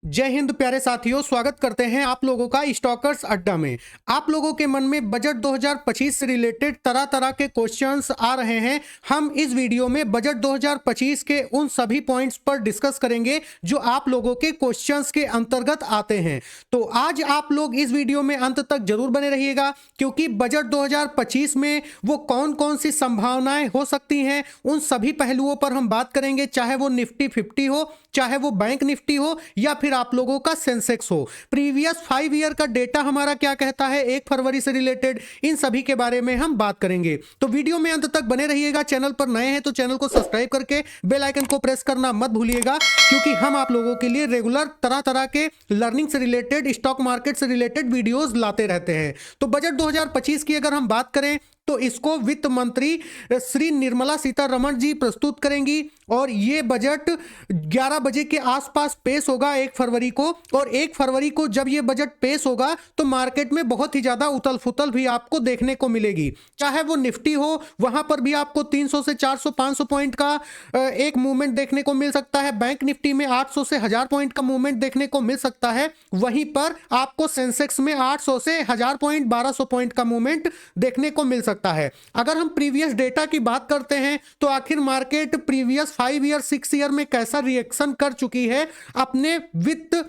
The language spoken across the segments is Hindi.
जय हिंद प्यारे साथियों, स्वागत करते हैं आप लोगों का स्टॉकर्स अड्डा में। आप लोगों के मन में बजट 2025 से रिलेटेड तरह तरह के क्वेश्चंस आ रहे हैं। हम इस वीडियो में बजट 2025 के उन सभी पॉइंट्स पर डिस्कस करेंगे जो आप लोगों के क्वेश्चंस के अंतर्गत आते हैं। तो आज आप लोग इस वीडियो में अंत तक जरूर बने रहिएगा, क्योंकि बजट 2025 में वो कौन कौन सी संभावनाएं हो सकती हैं उन सभी पहलुओं पर हम बात करेंगे। चाहे वो निफ्टी 50 हो, चाहे वो बैंक निफ्टी हो, या फिर आप लोगों का सेंसेक्स हो। प्रीवियस 5 ईयर का डेटा हमारा क्या कहता है 1 फरवरी से रिलेटेड, इन सभी के बारे में हम बात करेंगे। तो वीडियो में अंत तक बने रहिएगा। चैनल पर नए हैं तो चैनल को सब्सक्राइब करके बेल आइकन को प्रेस करना मत भूलिएगा, क्योंकि हम आप लोगों के लिए रेगुलर तरह तरह के लर्निंग से रिलेटेड, स्टॉक मार्केट से रिलेटेड वीडियोस लाते रहते हैं। तो बजट 2025 की अगर हम बात करें तो इसको वित्त मंत्री श्री निर्मला सीतारमण जी प्रस्तुत करेंगी, और ये बजट 11 बजे के आसपास पेश होगा 1 फरवरी को। और 1 फरवरी को जब ये बजट पेश होगा तो मार्केट में बहुत ही ज़्यादा उथल फुथल भी आपको देखने को मिलेगी। चाहे वो निफ्टी हो, वहाँ पर भी आपको 300 से 400 500 पॉइंट का एक मूवमेंट देखने को मिल सकता है। बैंक निफ्टी में 800 से 1000 पॉइंट का मूवमेंट देखने को मिल सकता है। वहीं पर आपको सेंसेक्स में 800 से 1000 पॉइंट, 1200 पॉइंट का मूवमेंट देखने को मिल सकता है। अगर हम प्रीवियस डेटा की बात करते हैं तो आखिर मार्केट प्रीवियस 5 ईयर 6 ईयर में कैसा रिएक्शन कर चुकी है अपने वित्त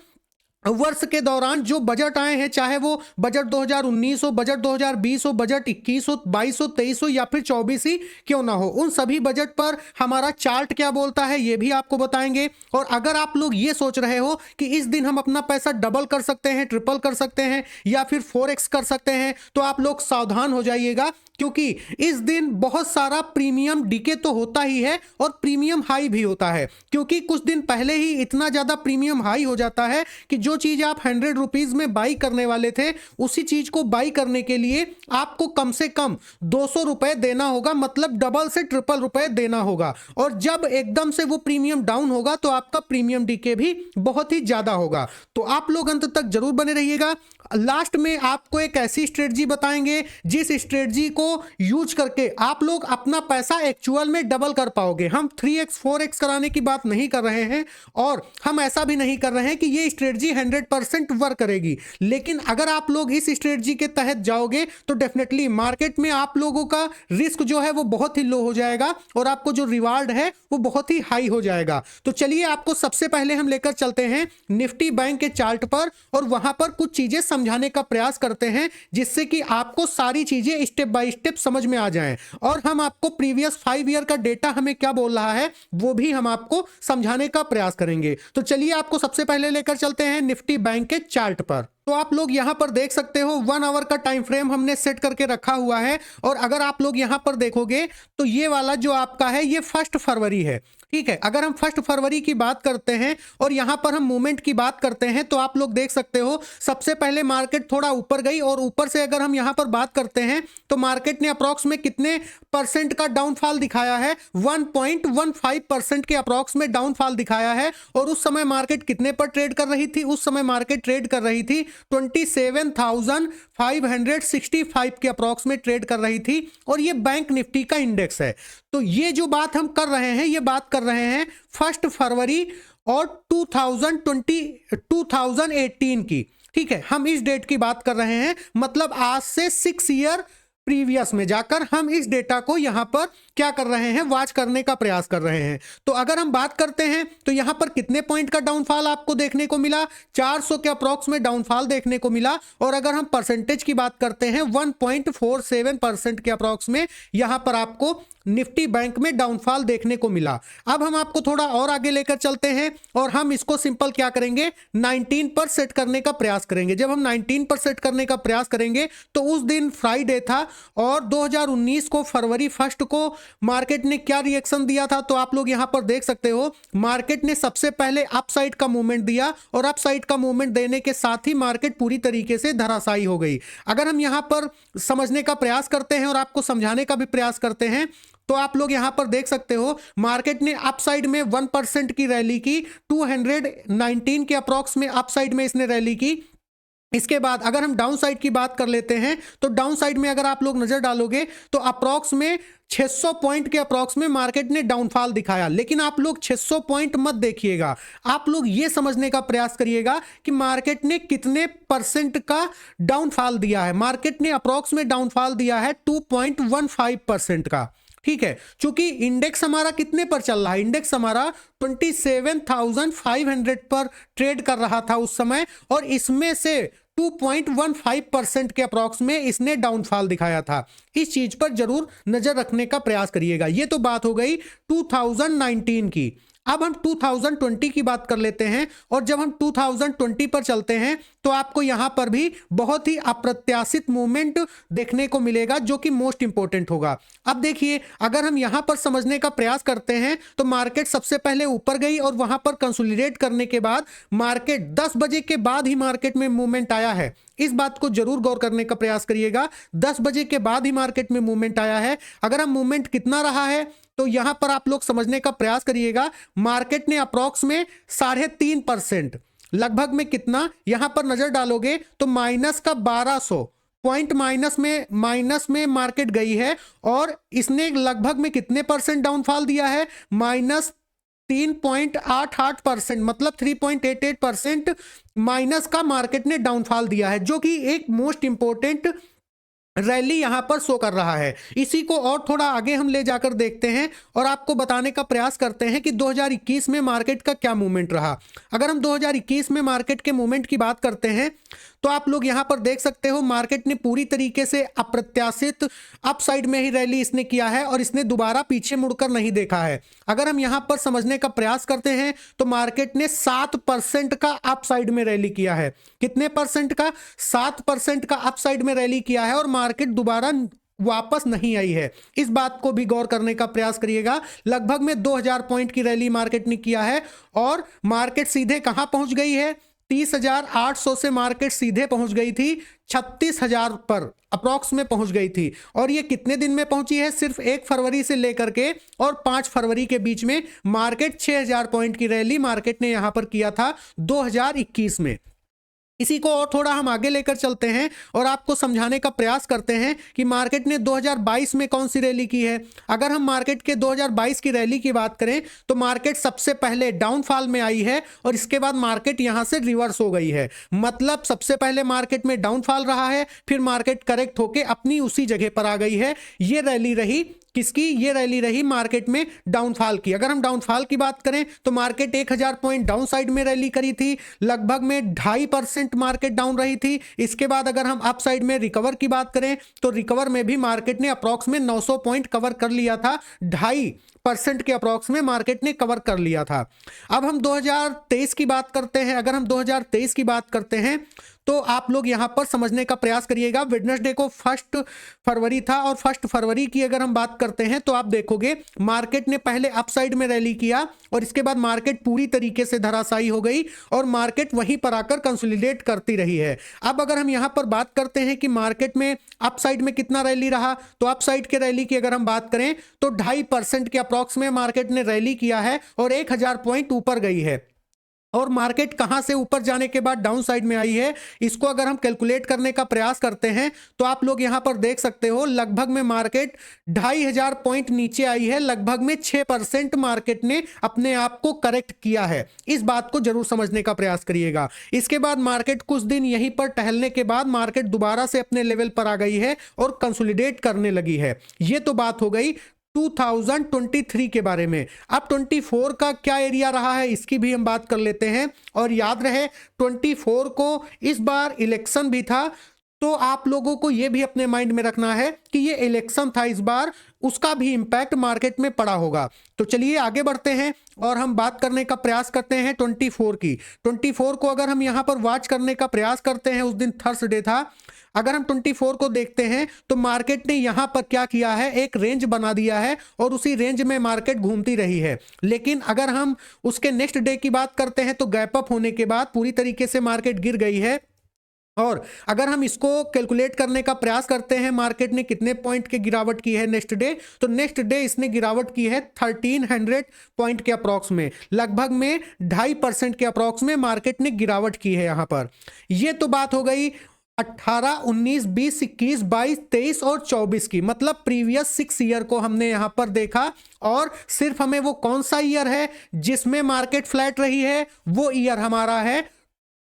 वर्ष के दौरान जो बजट आए हैं, चाहे वो बजट 2019 हो, बजट 2020 हो, बजट 21 हो, 22 हो, 23 हो या फिर 24 ही क्यों ना हो, उन सभी बजट पर हमारा चार्ट क्या बोलता है ये भी आपको बताएंगे। और अगर आप लोग ये सोच रहे हो कि इस दिन हम अपना पैसा डबल कर सकते हैं, ट्रिपल कर सकते हैं या फिर 4x कर सकते हैं, तो आप लोग सावधान हो जाइएगा, क्योंकि इस दिन बहुत सारा प्रीमियम डीके तो होता ही है और प्रीमियम हाई भी होता है। क्योंकि कुछ दिन पहले ही इतना ज़्यादा प्रीमियम हाई हो जाता है कि जो चीज़ आप 100 रुपीज़ में बाई करने वाले थे, उसी चीज़ को बाई करने के लिए आपको कम से कम 200 रुपये देना होगा, मतलब डबल से ट्रिपल रुपये देना होगा। और जब एकदम से वो प्रीमियम डाउन होगा तो आपका प्रीमियम डीके भी बहुत ही ज़्यादा होगा। तो आप लोग अंत तक जरूर बने रहिएगा। लास्ट में आपको एक ऐसी स्ट्रेटजी बताएंगे जिस स्ट्रेटजी को यूज करके आप लोग अपना पैसा एक्चुअल में डबल कर पाओगे। हम 3x 4x कराने की बात नहीं कर रहे हैं, और हम ऐसा भी नहीं कर रहे हैं कि ये स्ट्रेटजी 100% वर्क करेगी। लेकिन अगर आप लोग इस स्ट्रेटजी के तहत जाओगे तो डेफिनेटली मार्केट में आप लोगों का रिस्क जो है वो बहुत ही लो हो जाएगा और आपको जो रिवार्ड है वो बहुत ही हाई हो जाएगा। तो चलिए आपको सबसे पहले हम लेकर चलते हैं निफ्टी बैंक के चार्ट पर, और वहां पर कुछ चीजें समझाने का प्रयास करते हैं जिससे कि आपको सारी चीजें स्टेप बाय स्टेप समझ में आ जाएं। और हम आपको प्रीवियस 5 ईयर का डेटा हमें क्या बोल रहा है वो भी हम आपको समझाने का प्रयास करेंगे। तो चलिए आपको सबसे पहले लेकर चलते हैं निफ्टी बैंक के चार्ट पर। तो आप लोग यहां पर देख सकते हो 1 आवर का टाइम फ्रेम हमने सेट करके रखा हुआ है। और अगर आप लोग यहां पर देखोगे तो ये वाला जो आपका है ये 1 फरवरी है, ठीक है। अगर हम 1 फरवरी की बात करते हैं और यहां पर हम मूवमेंट की बात करते हैं तो आप लोग देख सकते हो सबसे पहले मार्केट थोड़ा ऊपर गई, और ऊपर से अगर हम यहां पर बात करते हैं तो मार्केट ने अप्रॉक्स में कितने परसेंट का डाउनफॉल दिखाया है, 1.15% के अप्रॉक्स में डाउनफॉल दिखाया है। और उस समय मार्केट कितने पर ट्रेड कर रही थी, उस समय मार्केट ट्रेड कर रही थी 27,565 के अप्रॉक्स में ट्रेड कर रही थी। और ये बैंक निफ्टी का इंडेक्स है। तो ये जो बात हम कर रहे हैं ये बात कर रहे हैं 1 फरवरी और 2018 की, ठीक है। हम इस डेट की बात कर रहे हैं, मतलब आज से 6 ईयर प्रीवियस में जाकर हम इस डेटा को यहां पर क्या कर रहे हैं, वॉच करने का प्रयास कर रहे हैं। तो अगर हम बात करते हैं तो यहां पर कितने पॉइंट का डाउनफॉल आपको देखने को मिला, 400 के अप्रॉक्स में डाउनफॉल देखने को मिला। और अगर हम परसेंटेज की बात करते हैं 1.47% के अप्रॉक्स में यहां पर आपको निफ्टी बैंक में डाउनफॉल देखने को मिला। अब हम आपको थोड़ा और आगे लेकर चलते हैं और हम इसको सिंपल क्या करेंगे, 19 पर सेट करने का प्रयास करेंगे। जब हम 19 पर सेट करने का प्रयास करेंगे तो उस दिन फ्राइडे था, और 2019 को फरवरी 1 को मार्केट ने क्या रिएक्शन दिया था, तो आप लोग यहां पर देख सकते हो मार्केट ने सबसे पहले अपसाइड का मूवमेंट दिया, और अपसाइड का मूवमेंट देने के साथ ही मार्केट पूरी तरीके से धराशायी हो गई। अगर हम यहां पर समझने का प्रयास करते हैं और आपको समझाने का भी प्रयास करते हैं तो आप लोग यहां पर देख सकते हो मार्केट ने अपसाइड में 1% की रैली की, 219 के अप्रॉक्स में अपसाइड में इसने रैली की। इसके बाद अगर हम डाउन साइड की बात कर लेते हैं तो डाउन साइड में अगर आप लोग नजर डालोगे तो अप्रॉक्स में 600 पॉइंट के अप्रॉक्स में मार्केट ने डाउनफॉल दिखाया। लेकिन आप लोग 600 पॉइंट मत देखिएगा, आप लोग ये समझने का प्रयास करिएगा कि मार्केट ने कितने परसेंट का डाउनफॉल दिया है। मार्केट ने अप्रॉक्स में डाउनफॉल दिया है 2.15% का। ठीक है, चूंकि इंडेक्स हमारा कितने पर चल रहा है, इंडेक्स हमारा 27,500 पर ट्रेड कर रहा था उस समय, और इसमें से 2.15% के अप्रॉक्स में इसने डाउनफॉल दिखाया था। इस चीज पर जरूर नजर रखने का प्रयास करिएगा। ये तो बात हो गई 2019 की। अब हम 2020 की बात कर लेते हैं, और जब हम 2020 पर चलते हैं तो आपको यहां पर भी बहुत ही अप्रत्याशित मूवमेंट देखने को मिलेगा, जो कि मोस्ट इंपॉर्टेंट होगा। अब देखिए, अगर हम यहां पर समझने का प्रयास करते हैं तो मार्केट सबसे पहले ऊपर गई और वहां पर कंसोलिडेट करने के बाद मार्केट 10 बजे के बाद ही मार्केट में मूवमेंट आया है। इस बात को जरूर गौर करने का प्रयास करिएगा, 10 बजे के बाद ही मार्केट में मूवमेंट आया है। अगर हम मूवमेंट कितना रहा है तो यहां पर आप लोग समझने का प्रयास करिएगा, मार्केट ने अप्रॉक्स में 3.5% लगभग में कितना, यहां पर नजर डालोगे तो माइनस का 1200 पॉइंट माइनस में मार्केट गई है, और इसने लगभग में कितने परसेंट डाउनफॉल दिया है, -3.88%, मतलब 3.88% माइनस का मार्केट ने डाउनफॉल दिया है, जो कि एक मोस्ट इंपॉर्टेंट रैली यहां पर शो कर रहा है। इसी को और थोड़ा आगे हम ले जाकर देखते हैं और आपको बताने का प्रयास करते हैं कि 2021 में मार्केट का क्या मूवमेंट रहा। अगर हम 2021 में मार्केट के मूवमेंट की बात करते हैं तो आप लोग यहां पर देख सकते हो, मार्केट ने पूरी तरीके से अप्रत्याशित अपसाइड में ही रैली इसने किया है, और इसने दोबारा पीछे मुड़कर नहीं देखा है। अगर हम यहां पर समझने का प्रयास करते हैं तो मार्केट ने 7% का अपसाइड में रैली किया है। कितने परसेंट का? 7% का अपसाइड में रैली किया है, और मार्केट दोबारा वापस नहीं आई है। इस बात को भी गौर करने का प्रयास करिएगा। लगभग में 2000 पॉइंट की रैली मार्केट ने किया है, और मार्केट सीधे कहां पहुंच गई है, 30,800 से मार्केट सीधे पहुंच गई थी 36,000 पर अप्रॉक्स में पहुंच गई थी। और ये कितने दिन में पहुंची है? सिर्फ 1 फरवरी से लेकर के और 5 फरवरी के बीच में मार्केट 6,000 पॉइंट की रैली मार्केट ने यहां पर किया था 2021 में। इसी को और थोड़ा हम आगे लेकर चलते हैं और आपको समझाने का प्रयास करते हैं कि मार्केट ने 2022 में कौन सी रैली की है। अगर हम मार्केट के 2022 की रैली की बात करें तो मार्केट सबसे पहले डाउनफॉल में आई है, और इसके बाद मार्केट यहां से रिवर्स हो गई है। मतलब सबसे पहले मार्केट में डाउनफॉल रहा है, फिर मार्केट करेक्ट होकर अपनी उसी जगह पर आ गई है। ये रैली रही किसकी? ये रैली रही मार्केट में डाउनफॉल की। अगर हम डाउनफॉल की बात करें तो मार्केट 1000 पॉइंट डाउन साइड में रैली करी थी, लगभग में 2.5% मार्केट डाउन रही थी। इसके बाद अगर हम अप साइड में रिकवर की बात करें तो रिकवर में भी मार्केट ने अप्रॉक्स में 900 पॉइंट कवर कर लिया था, 2.5% के अप्रॉक्स में मार्केट ने कवर कर लिया था। अब हम 2023 की बात करते हैं। अगर हम 2023 की बात करते हैं तो आप लोग यहां पर समझने का प्रयास करिएगा। वेडनेसडे को 1 फरवरी था, और 1 फरवरी की अगर हम बात करते हैं तो आप देखोगे मार्केट ने पहले अपसाइड में रैली किया, और इसके बाद मार्केट पूरी तरीके से धराशायी हो गई और मार्केट वहीं पर आकर कंसोलिडेट करती रही है। अब अगर हम यहां पर बात करते हैं कि मार्केट में अपसाइड में कितना रैली रहा, तो अपसाइड के रैली की अगर हम बात करें तो 2.5% के अप्रॉक्स में मार्केट ने रैली किया है और 1000 पॉइंट ऊपर गई है। और मार्केट कहां से ऊपर जाने के बाद डाउन साइड में आई है, इसको अगर हम कैलकुलेट करने का प्रयास करते हैं तो आप लोग यहां पर देख सकते हो लगभग में मार्केट 2500 पॉइंट नीचे आई है। लगभग में 6% मार्केट ने अपने आप को करेक्ट किया है। इस बात को जरूर समझने का प्रयास करिएगा। इसके बाद मार्केट कुछ दिन यहीं पर टहलने के बाद मार्केट दोबारा से अपने लेवल पर आ गई है और कंसोलिडेट करने लगी है। यह तो बात हो गई 2023 के बारे में। अब 24 का क्या एरिया रहा है इसकी भी हम बात कर लेते हैं। और याद रहे 24 को इस बार इलेक्शन भी था, तो आप लोगों को यह भी अपने माइंड में रखना है कि ये इलेक्शन था इस बार, उसका भी इंपैक्ट मार्केट में पड़ा होगा। तो चलिए आगे बढ़ते हैं और हम बात करने का प्रयास करते हैं 24 की। 24 को अगर हम यहां पर वॉच करने का प्रयास करते हैं, उस दिन थर्सडे था। अगर हम 24 को देखते हैं तो मार्केट ने यहां पर क्या किया है, एक रेंज बना दिया है और उसी रेंज में मार्केट घूमती रही है। लेकिन अगर हम उसके नेक्स्ट डे की बात करते हैं तो गैप अप होने के बाद पूरी तरीके से मार्केट गिर गई है और अगर हम इसको कैलकुलेट करने का प्रयास करते हैं मार्केट ने कितने पॉइंट के गिरावट की है नेक्स्ट डे, तो नेक्स्ट डे इसने गिरावट की है 1300 पॉइंट के अप्रॉक्स में, लगभग में 2.5% के अप्रॉक्स में मार्केट ने गिरावट की है यहां पर। ये तो बात हो गई 18, 19, 20, 21, 22, 23 और 24 की, मतलब प्रीवियस 6 ईयर को हमने यहां पर देखा। और सिर्फ हमें वो कौन सा ईयर है जिसमें मार्केट फ्लैट रही है, वो ईयर हमारा है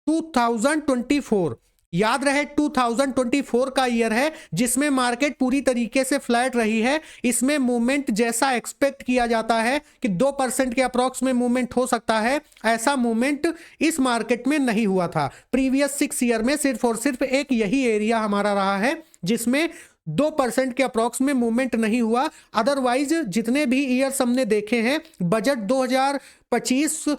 2024। याद रहे 2024 का ईयर है जिसमें मार्केट पूरी तरीके से फ्लैट रही है। इसमें मूवमेंट जैसा एक्सपेक्ट किया जाता है कि 2% के अप्रॉक्स में मूवमेंट हो सकता है, ऐसा मूवमेंट इस मार्केट में नहीं हुआ था। प्रीवियस 6 ईयर में सिर्फ और सिर्फ एक यही एरिया हमारा रहा है जिसमें 2% के अप्रॉक्स में मूवमेंट नहीं हुआ। अदरवाइज जितने भी ईयर्स हमने देखे हैं, बजट 2025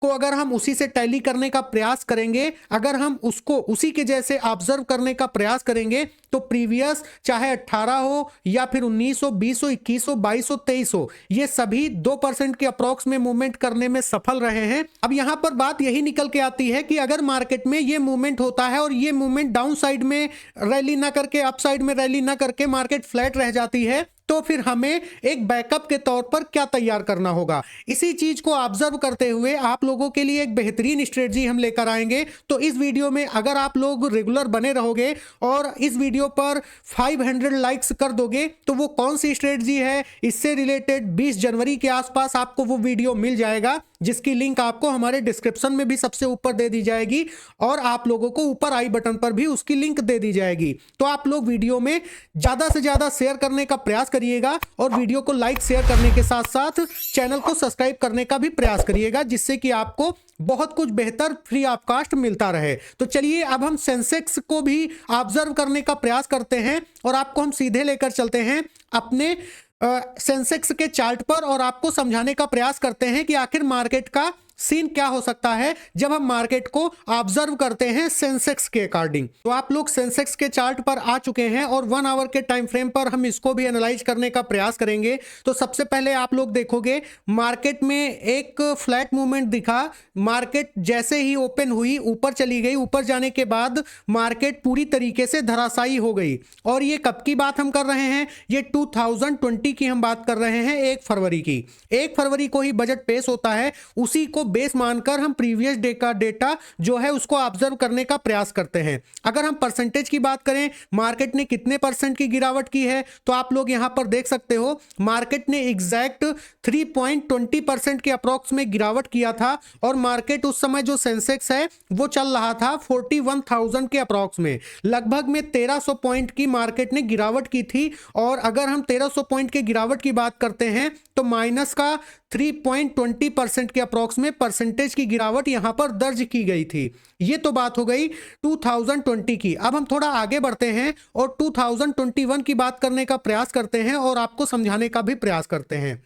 को अगर हम उसी से टैली करने का प्रयास करेंगे, अगर हम उसको उसी के जैसे ऑब्जर्व करने का प्रयास करेंगे, तो प्रीवियस चाहे 18 हो या फिर 19 हो, 20 हो, 21 हो, 22 हो, 23 हो, ये सभी 2% के अप्रॉक्स में मूवमेंट करने में सफल रहे हैं। अब यहां पर बात यही निकल के आती है कि अगर मार्केट में ये मूवमेंट होता है और ये मूवमेंट डाउन साइड में रैली ना करके अप साइड में रैली ना करके मार्केट फ्लैट रह जाती है, तो फिर हमें एक बैकअप के तौर पर क्या तैयार करना होगा। इसी चीज को ऑब्जर्व करते हुए आप लोगों के लिए एक बेहतरीन स्ट्रेटजी हम लेकर आएंगे। तो इस वीडियो में अगर आप लोग रेगुलर बने रहोगे और इस वीडियो पर 500 लाइक्स कर दोगे, तो वो कौन सी स्ट्रेटजी है इससे रिलेटेड 20 जनवरी के आसपास आपको वो वीडियो मिल जाएगा, जिसकी लिंक आपको हमारे डिस्क्रिप्शन में भी सबसे ऊपर दे दी जाएगी और आप लोगों को ऊपर आई बटन पर भी उसकी लिंक दे दी जाएगी। तो आप लोग वीडियो में ज्यादा से ज्यादा शेयर करने का प्रयास करिएगा और वीडियो को लाइक शेयर करने के साथ साथ चैनल को सब्सक्राइब करने का भी प्रयास करिएगा, जिससे कि आपको बहुत कुछ बेहतर फ्री ऑफ कॉस्ट मिलता रहे। तो चलिए अब हम सेंसेक्स को भी ऑब्जर्व करने का प्रयास करते हैं और आपको हम सीधे लेकर चलते हैं अपने सेंसेक्स के चार्ट पर और आपको समझाने का प्रयास करते हैं कि आखिर मार्केट का सीन क्या हो सकता है जब हम मार्केट को ऑब्जर्व करते हैं सेंसेक्स के अकॉर्डिंग। तो आप लोग सेंसेक्स के चार्ट पर आ चुके हैं और 1 आवर के टाइम फ्रेम पर हम इसको भी एनालाइज करने का प्रयास करेंगे। तो सबसे पहले आप लोग देखोगे मार्केट में एक फ्लैट मूवमेंट दिखा। मार्केट जैसे ही ओपन हुई ऊपर चली गई, ऊपर जाने के बाद मार्केट पूरी तरीके से धराशायी हो गई। और ये कब की बात हम कर रहे हैं, ये 2020 की हम बात कर रहे हैं, 1 फरवरी की। 1 फरवरी को ही बजट पेश होता है, उसी को बेस मानकर हम प्रीवियस डे का डेटा जो है उसको ऑब्जर्व करने का प्रयास करते हैं। अगर हम परसेंटेज की बात करें, मार्केट ने कितने परसेंट की गिरावट की है, तो आप लोग यहां पर देख सकते हो मार्केट ने एग्जैक्ट 3.20% के अप्रॉक्स में गिरावट किया था। और मार्केट उस समय जो सेंसेक्स है वो चल रहा था 41,000 के अप्रॉक्स में, लगभग में 1300 पॉइंट की मार्केट ने गिरावट की थी। और अगर हम 1300 पॉइंट के गिरावट की बात करते हैं तो माइनस का 3.20% के अप्रॉक्स में परसेंटेज की गिरावट यहां पर दर्ज की गई थी। ये तो बात हो गई 2020 की। अब हम थोड़ा आगे बढ़ते हैं और 2021 की बात करने का प्रयास करते हैं और आपको समझाने का भी प्रयास करते हैं।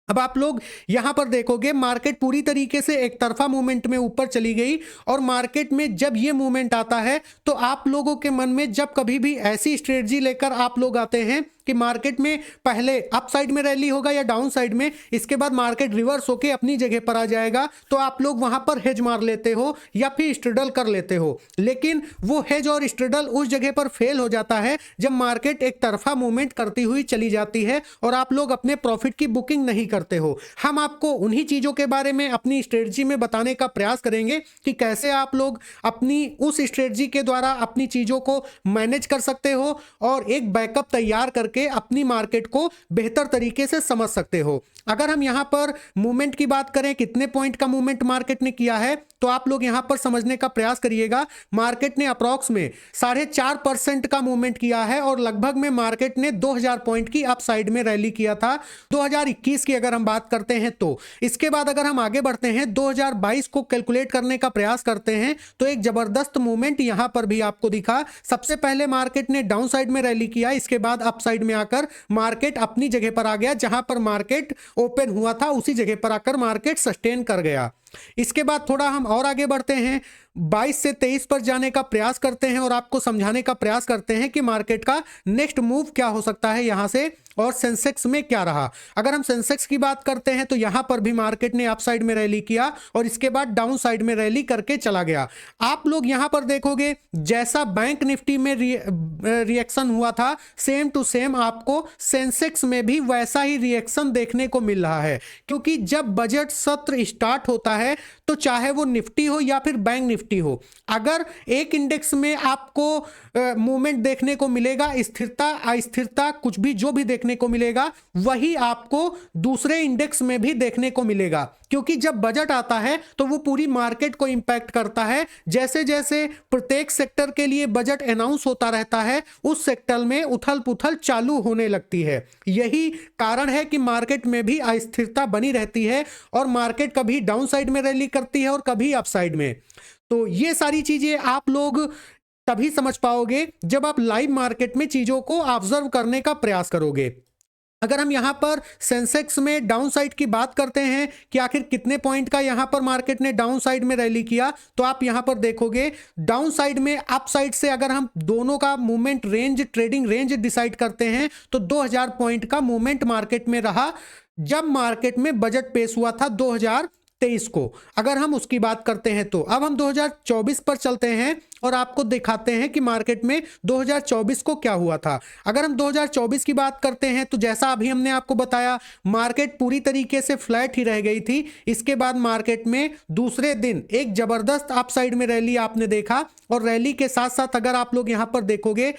अब आप लोग यहां पर देखोगे मार्केट पूरी तरीके से एक तरफा मूवमेंट में ऊपर चली गई। और मार्केट में जब ये मूवमेंट आता है तो आप लोगों के मन में जब कभी भी ऐसी स्ट्रेटजी लेकर आप लोग आते हैं कि मार्केट में पहले अप साइड में रैली होगा या डाउन साइड में, इसके बाद मार्केट रिवर्स होके अपनी जगह पर आ जाएगा, तो आप लोग वहां पर हेज मार लेते हो या फिर स्ट्रेडल कर लेते हो। लेकिन वो हेज और स्ट्रेडल उस जगह पर फेल हो जाता है जब मार्केट एक तरफा मूवमेंट करती हुई चली जाती है और आप लोग अपने प्रॉफिट की बुकिंग नहीं करते हो। हम आपको उन्हीं चीजों के बारे में अपनी स्ट्रेटजी में बताने का प्रयास करेंगे कि कैसे आप लोग अपनी उस स्ट्रेटजी के द्वारा अपनी चीजों को मैनेज कर सकते हो और एक बैकअप तैयार करके अपनी मार्केट को बेहतर तरीके से समझ सकते हो। अगर हम यहां पर मूवमेंट की बात करें, कितने पॉइंट का मूवमेंट मार्केट ने किया है, तो आप लोग यहां पर समझने का प्रयास करिएगा। मार्केट ने अप्रॉक्स में 4.5% का मूवमेंट किया है और लगभग में मार्केट ने 2000 पॉइंट की अप साइड में रैली किया था 2021 की अगर हम बात करते हैं तो। इसके बाद अगर हम आगे बढ़ते हैं 2022 को कैलकुलेट करने का प्रयास करते हैं तो एक जबरदस्त मूवमेंट यहां पर भी आपको दिखा। सबसे पहले मार्केट ने डाउन साइड में रैली किया, इसके बाद अप साइड में आकर मार्केट अपनी जगह पर आ गया, जहां पर मार्केट ओपन हुआ था उसी जगह पर आकर मार्केट सस्टेन कर गया। इसके बाद थोड़ा हम और आगे बढ़ते हैं, 22 से 23 पर जाने का प्रयास करते हैं और आपको समझाने का प्रयास करते हैं कि मार्केट का नेक्स्ट मूव क्या हो सकता है यहां से, और सेंसेक्स में क्या रहा। अगर हम सेंसेक्स की बात करते हैं तो यहां पर भी मार्केट ने अपसाइड में रैली किया और इसके बाद डाउन साइड में रैली करके चला गया। आप लोग यहां पर देखोगे जैसा बैंक निफ्टी में रिएक्शन हुआ था, सेम टू सेम आपको सेंसेक्स में भी वैसा ही रिएक्शन देखने को मिल रहा है। क्योंकि जब बजट सत्र स्टार्ट होता है तो चाहे वो निफ्टी हो या फिर बैंक निफ्टी हो, अगर एक इंडेक्स में आपको मूवमेंट देखने को मिलेगा, स्थिरता अस्थिरता कुछ भी जो भी देखने को मिलेगा, वही आपको दूसरे इंडेक्स में भी देखने को मिलेगा। क्योंकि जब बजट आता है तो वो पूरी मार्केट को इंपैक्ट करता है। जैसे जैसे प्रत्येक सेक्टर के लिए बजट अनाउंस होता रहता है, उस सेक्टर में उथल पुथल चालू होने लगती है। यही कारण है कि मार्केट में भी अस्थिरता बनी रहती है और मार्केट कभी डाउन साइड में रैली करती है और कभी अप साइड में। तो ये सारी चीजें आप लोग तभी समझ पाओगे जब आप लाइव मार्केट में चीजों को ऑब्जर्व करने का प्रयास करोगे। अगर हम यहां पर सेंसेक्स में डाउन साइड की बात करते हैं कि आखिर कितने पॉइंट का यहां पर मार्केट ने डाउन साइड में रैली किया, तो आप यहां पर देखोगे डाउन साइड में अप साइड से अगर हम दोनों का movement range, trading range decide करते हैं तो 2000 पॉइंट का मूवमेंट मार्केट में रहा जब मार्केट में बजट पेश हुआ था 2023 को। अगर हम उसकी बात करते हैं तो अब हम 2024 पर चलते हैं और आपको दिखाते हैं कि मार्केट में 2024 को क्या हुआ था। अगर हम 2024 की बात करते हैं तो जैसा अभी हमने आपको बताया, मार्केट पूरी तरीके से फ्लैट ही रह गई थी। इसके बाद मार्केट में दूसरे दिन एक जबरदस्त अपसाइड में रैली आपने देखा और रैली के साथ साथ अगर आप लोग यहां पर देखोगे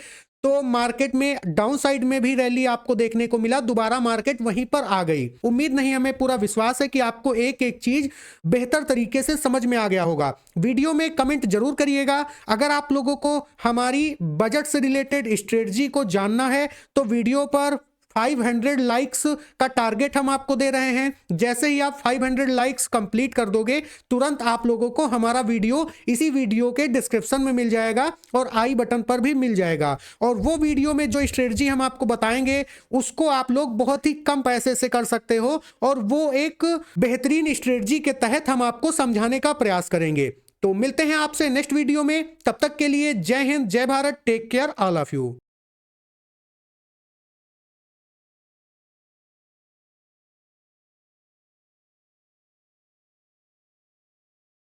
तो मार्केट में डाउन साइड में भी रैली आपको देखने को मिला, दोबारा मार्केट वहीं पर आ गई। उम्मीद नहीं, हमें पूरा विश्वास है कि आपको एक एक चीज बेहतर तरीके से समझ में आ गया होगा। वीडियो में कमेंट जरूर करिएगा। अगर आप लोगों को हमारी बजट से रिलेटेड स्ट्रेटजी को जानना है तो वीडियो पर 500 लाइक्स का टारगेट हम आपको दे रहे हैं। जैसे ही आप 500 लाइक्स कंप्लीट कर दोगे, तुरंत आप लोगों को हमारा वीडियो इसी वीडियो के डिस्क्रिप्शन में मिल जाएगा और आई बटन पर भी मिल जाएगा। और वो वीडियो में जो स्ट्रेटजी हम आपको बताएंगे उसको आप लोग बहुत ही कम पैसे से कर सकते हो और वो एक बेहतरीन स्ट्रेटजी के तहत हम आपको समझाने का प्रयास करेंगे। तो मिलते हैं आपसे नेक्स्ट वीडियो में, तब तक के लिए जय हिंद, जय Bharat, take care all of you.